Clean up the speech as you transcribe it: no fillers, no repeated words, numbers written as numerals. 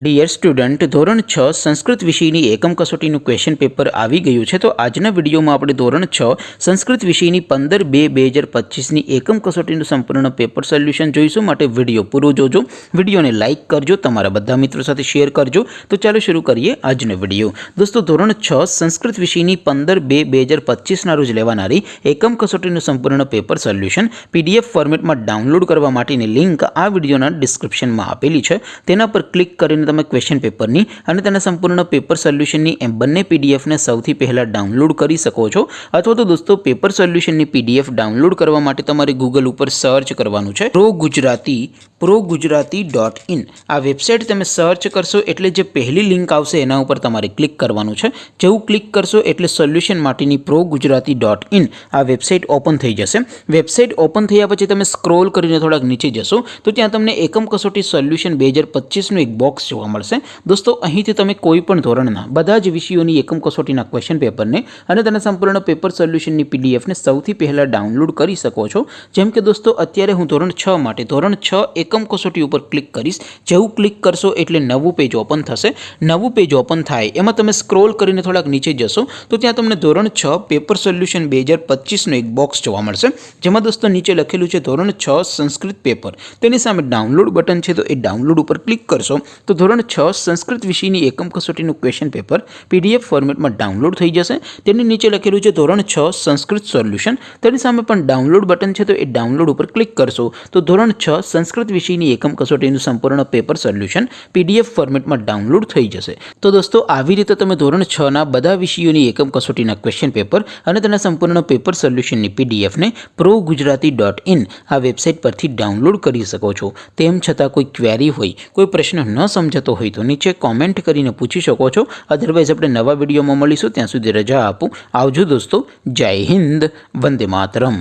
Dear student, ધોરણ 6 સંસ્કૃત વિષયની એકમ કસોટીનું ક્વેશ્ચન પેપર આવી ગયું છે। તો આજના વિડીયોમાં આપણે ધોરણ 6 સંસ્કૃત વિષયની 15/2/2025ની એકમ કસોટીનું સંપૂર્ણ પેપર સોલ્યુશન જોઈશું। માટે વિડીયો પૂરો જોજો, વિડીયોને લાઇક કરજો, તમારા બધા મિત્રો સાથે શેર કરજો। તો ચાલો શરૂ કરીએ આજનો વિડીયો। દોસ્તો, ધોરણ 6 સંસ્કૃત વિષયની 15/2/2025ના રોજ લેવાનારી એકમ કસોટીનું સંપૂર્ણ પેપર સોલ્યુશન PDF ફોર્મેટમાં ડાઉનલોડ કરવા માટેની લિંક આ વિડીયોના ડિસ્ક્રિપ્શનમાં આપેલી છે। તેના પર ક્લિક કરીને તમે ક્વેશ્ચન પેપરની અને તેના સંપૂર્ણ પેપર સોલ્યુશનની એમ બંને પીડીએફને સૌથી પહેલાં ડાઉનલોડ કરી શકો છો। અથવા તો દોસ્તો, પેપર સોલ્યુશનની PDF ડાઉનલોડ કરવા માટે તમારે ગૂગલ ઉપર સર્ચ કરવાનું છે progujarati.in। આ વેબસાઇટ તમે સર્ચ કરશો એટલે જે પહેલી લિંક આવશે એના ઉપર તમારે ક્લિક કરવાનું છે। જેવું ક્લિક કરશો એટલે સોલ્યુશન માટેની progujarati.in આ વેબસાઇટ ઓપન થઈ જશે। વેબસાઇટ ઓપન થયા પછી તમે સ્ક્રોલ કરીને થોડાક નીચે જશો તો ત્યાં તમને એકમ કસોટી સોલ્યુશન 2025નું એક બોક્સ જોવા મળશે। દોસ્તો, અહીંથી તમે કોઈ પણ ધોરણના બધા જ વિષયોની એકમ કસોટીના ક્વેશ્ચન પેપરને અને તેના સંપૂર્ણ પેપર સોલ્યુશનની પીડીએફને સૌથી પહેલાં ડાઉનલોડ કરી શકો છો। જેમ કે દોસ્તો, અત્યારે હું ધોરણ 6 માટે ધોરણ 6 એકમ કસોટી ઉપર ક્લિક કરીશ। જેવું ક્લિક કરશો એટલે નવું પેજ ઓપન થશે। નવું પેજ ઓપન થાય એમાં તમે સ્ક્રોલ કરીને થોડાક નીચે જશો તો ત્યાં તમને ધોરણ 6 પેપર સોલ્યુશન 2025નું એક બોક્સ જોવા મળશે। જેમાં દોસ્તો નીચે લખેલું છે ધોરણ 6 સંસ્કૃત પેપર। તેની સામે ડાઉનલોડ બટન છે, તો એ ડાઉનલોડ ઉપર ક્લિક કરશો તો ધોરણ 6 સંસ્કૃત વિષયની એકમ કસોટીનું ક્વેશ્ચન પેપર PDF ફોર્મેટમાં ડાઉનલોડ થઈ જશે। તેની નીચે લખેલું છે ધોરણ 6 સંસ્કૃત સોલ્યુશન। તેની સામે પણ ડાઉનલોડ બટન છે, તો એ ડાઉનલોડ ઉપર ક્લિક કરશો તો ધોરણ 6 સંસ્કૃત વિષયની એકમ કસોટીનું સંપૂર્ણ પેપર સોલ્યુશન PDF ફોર્મેટમાં ડાઉનલોડ થઈ જશે। તો દોસ્તો, આવી રીતે તમે ધોરણ 6ના બધા વિષયોની એકમ કસોટીના ક્વેશ્ચન પેપર અને તેના સંપૂર્ણ પેપર સોલ્યુશનની PDFને progujarati.in આ વેબસાઇટ પરથી ડાઉનલોડ કરી શકો છો। તેમ છતાં કોઈ ક્વેરી હોય, કોઈ પ્રશ્ન ન સમજાતો હોય તો નીચે કોમેન્ટ કરીને પૂછી શકો છો। અધરવાઇઝ આપણે નવા વિડીયોમાં મળીશું, ત્યાં સુધી રજા આપું। આવજો દોસ્તો, જય હિન્દ, વંદે માતરમ।